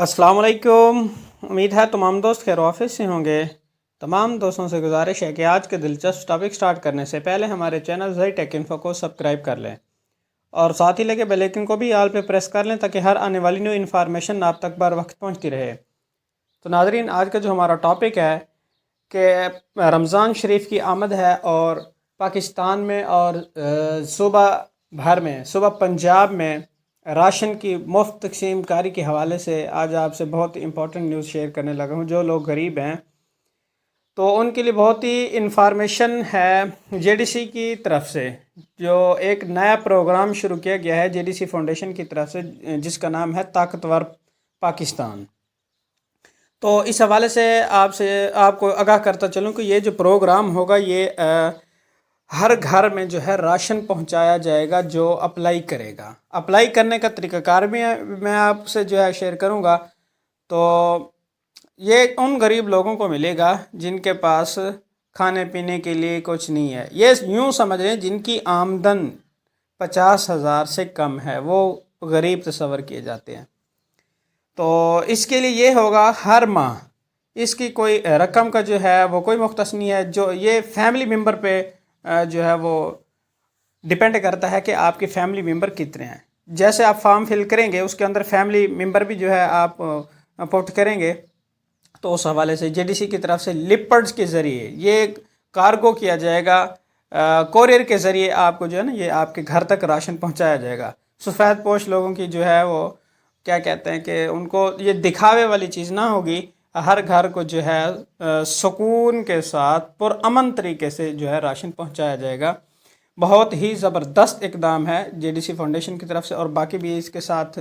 अस्सलाम वालेकुम। उम्मीद है तमाम दोस्त खैर ऑफिस से होंगे। तमाम दोस्तों से गुजारिश है कि आज के दिलचस्प टॉपिक स्टार्ट करने से पहले हमारे चैनल ज़ई टेक इन्फो को सब्सक्राइब कर लें और साथ ही लगे बेल आइकन को भी आल पे प्रेस कर लें ताकि हर आने वाली न्यू इन्फॉर्मेशन आप तक बर वक्त पहुंचती रहे। तो नाजरीन, आज का जो हमारा टॉपिक है कि रमज़ान शरीफ की आमद है और पाकिस्तान में और सूबा भर में, सूबा पंजाब में राशन की मुफ्त तकसीम कारी के हवाले से आज आपसे बहुत इंपॉर्टेंट न्यूज़ शेयर करने लगा हूँ। जो लोग गरीब हैं तो उनके लिए बहुत ही इंफॉर्मेशन है। जेडीसी की तरफ से जो एक नया प्रोग्राम शुरू किया गया है जेडीसी फाउंडेशन की तरफ से, जिसका नाम है ताकतवर पाकिस्तान। तो इस हवाले से आपको आगाह करता चलूँ कि ये जो प्रोग्राम होगा ये हर घर में जो है राशन पहुंचाया जाएगा जो अप्लाई करेगा। अप्लाई करने का तरीक़ाकार भी मैं आपसे जो है शेयर करूंगा। तो ये उन गरीब लोगों को मिलेगा जिनके पास खाने पीने के लिए कुछ नहीं है। ये यूँ समझ लें जिनकी आमदन 50,000 से कम है वो गरीब तस्वर किए जाते हैं। तो इसके लिए ये होगा हर माह इसकी कोई रकम का जो है वो कोई मुख्तस नहीं है। जो ये फैमिली मेम्बर पे जो है वो डिपेंड करता है कि आपके फैमिली मेम्बर कितने हैं। जैसे आप फॉर्म फिल करेंगे उसके अंदर फैमिली मेम्बर भी जो है आप पुट करेंगे। तो उस हवाले से जेडीसी की तरफ से लिपर्ड्स के ज़रिए ये कार्गो किया जाएगा, कोरियर के ज़रिए आपको जो है ना ये आपके घर तक राशन पहुंचाया जाएगा। सफ़ेद पोश लोगों की जो है वो क्या कहते हैं कि उनको ये दिखावे वाली चीज़ ना होगी। हर घर को जो है सुकून के साथ पुरअमन तरीके से जो है राशन पहुंचाया जाएगा। बहुत ही ज़बरदस्त इकदाम है जेडीसी फाउंडेशन की तरफ से और बाकी भी इसके साथ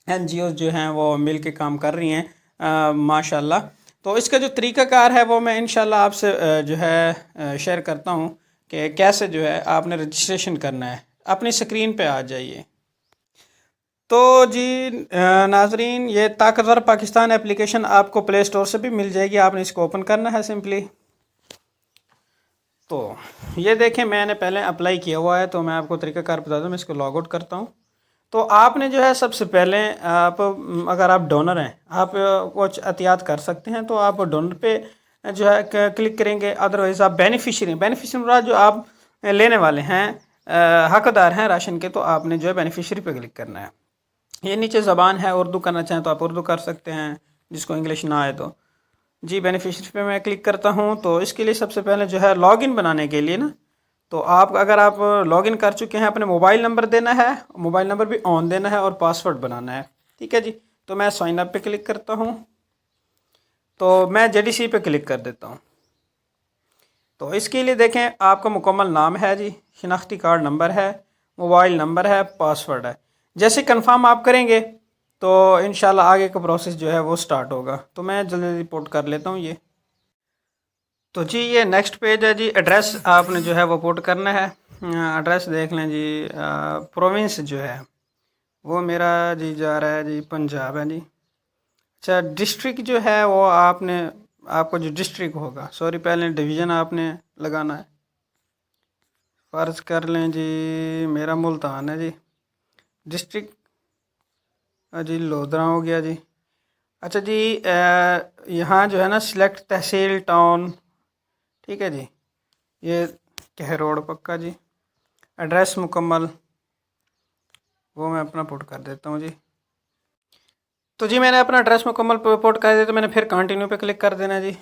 एनजीओ जो हैं वो मिल के काम कर रही हैं माशाल्लाह। तो इसका जो तरीक़ाकार है वो मैं इंशाल्लाह आपसे जो है शेयर करता हूँ कि कैसे जो है आपने रजिस्ट्रेशन करना है। अपनी स्क्रीन पे आ जाइए। तो जी नाजरीन, ये ताकतवर पाकिस्तान एप्लीकेशन आपको प्ले स्टोर से भी मिल जाएगी। आपने इसको ओपन करना है सिंपली। तो ये देखें मैंने पहले अप्लाई किया हुआ है तो मैं आपको तरीक़ाकार बता दूँ। मैं इसको लॉग आउट करता हूँ। तो आपने जो है सबसे पहले आप अगर आप डोनर हैं आप कुछ एहतियात कर सकते हैं तो आप डोनर पे जो है क्लिक करेंगे। अदरवाइज़ आप बेनिफिशरी जो आप लेने वाले हैं हकदार हैं राशन के, तो आपने जो है बेनिफिशरी पे क्लिक करना है। ये नीचे ज़बान है, उर्दू करना चाहें तो आप उर्दू कर सकते हैं, जिसको इंग्लिश ना आए तो। जी बेनिफिशरी पे मैं क्लिक करता हूँ। तो इसके लिए सबसे पहले जो है लॉगिन बनाने के लिए ना, तो अगर आप लॉगिन कर चुके हैं अपने मोबाइल नंबर देना है, मोबाइल नंबर भी ऑन देना है और पासवर्ड बनाना है। ठीक है जी। तो मैं साइन अप पे क्लिक करता हूँ। तो मैं जेडीसी पे क्लिक कर देता हूँ। तो इसके लिए देखें आपका मुकम्मल नाम है जी, शिनाख्ती कार्ड नंबर है, मोबाइल नंबर है, पासवर्ड है। जैसे कंफर्म आप करेंगे तो इंशाल्लाह आगे का प्रोसेस जो है वो स्टार्ट होगा। तो मैं जल्दी रिपोर्ट कर लेता हूँ ये। तो जी ये नेक्स्ट पेज है जी। एड्रेस आपने जो है वो पुट करना है। एड्रेस देख लें जी। प्रोविंस जो है वो मेरा जी जा रहा है जी पंजाब है जी। अच्छा डिस्ट्रिक्ट जो है वो आपको जो डिस्ट्रिक्ट होगा, सॉरी पहले डिवीज़न आपने लगाना है। फ़र्ज़ कर लें जी मेरा मुल्तान है जी। डिस्ट्रिक्ट जी लोधरा हो गया जी। अच्छा जी यहाँ जो है ना सिलेक्ट तहसील टाउन, ठीक है जी। ये कह रोड पक्का जी। एड्रेस मुकम्मल वो मैं अपना पुट कर देता हूँ जी। तो जी मैंने अपना एड्रेस मुकम्मल पुट कर दिया तो मैंने फिर कंटिन्यू पे क्लिक कर देना जी।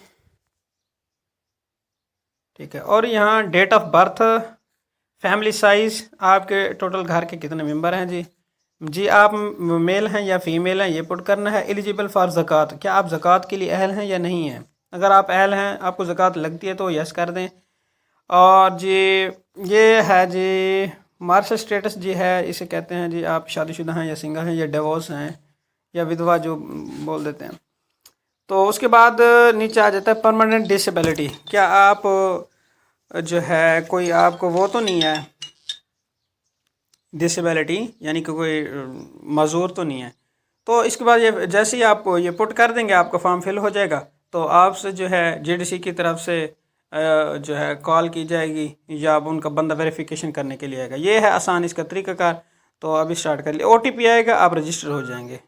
ठीक है। और यहाँ date of birth, family size, आपके टोटल घर के कितने मेंबर हैं जी आप मेल हैं या फीमेल हैं ये पुट करना है। एलिजिबल फॉर ज़कात, क्या आप ज़कात के लिए अहल हैं या नहीं हैं। अगर आप अहल हैं, आपको ज़कात लगती है तो यस कर दें। और जी ये है जी मार्शल स्टेटस जी है, इसे कहते हैं जी आप शादीशुदा हैं या सिंगल हैं या डिवोर्स हैं या विधवा जो बोल देते हैं। तो उसके बाद नीचे आ जाता है परमानेंट डिसेबिलिटी। क्या आप जो है कोई आपको वो तो नहीं है डिसेबिलिटी, यानी कि कोई मज़ूर तो नहीं है। तो इसके बाद ये जैसे ही आप ये पुट कर देंगे आपका फॉर्म फिल हो जाएगा। तो आपसे जो है जेडीसी की तरफ से जो है कॉल की जाएगी या अब उनका बंदा वेरिफिकेशन करने के लिए आएगा। ये है आसान इसका तरीक़ाकार। तो अभी स्टार्ट कर लिया, ओटीपी आएगा, आप रजिस्टर हो जाएंगे।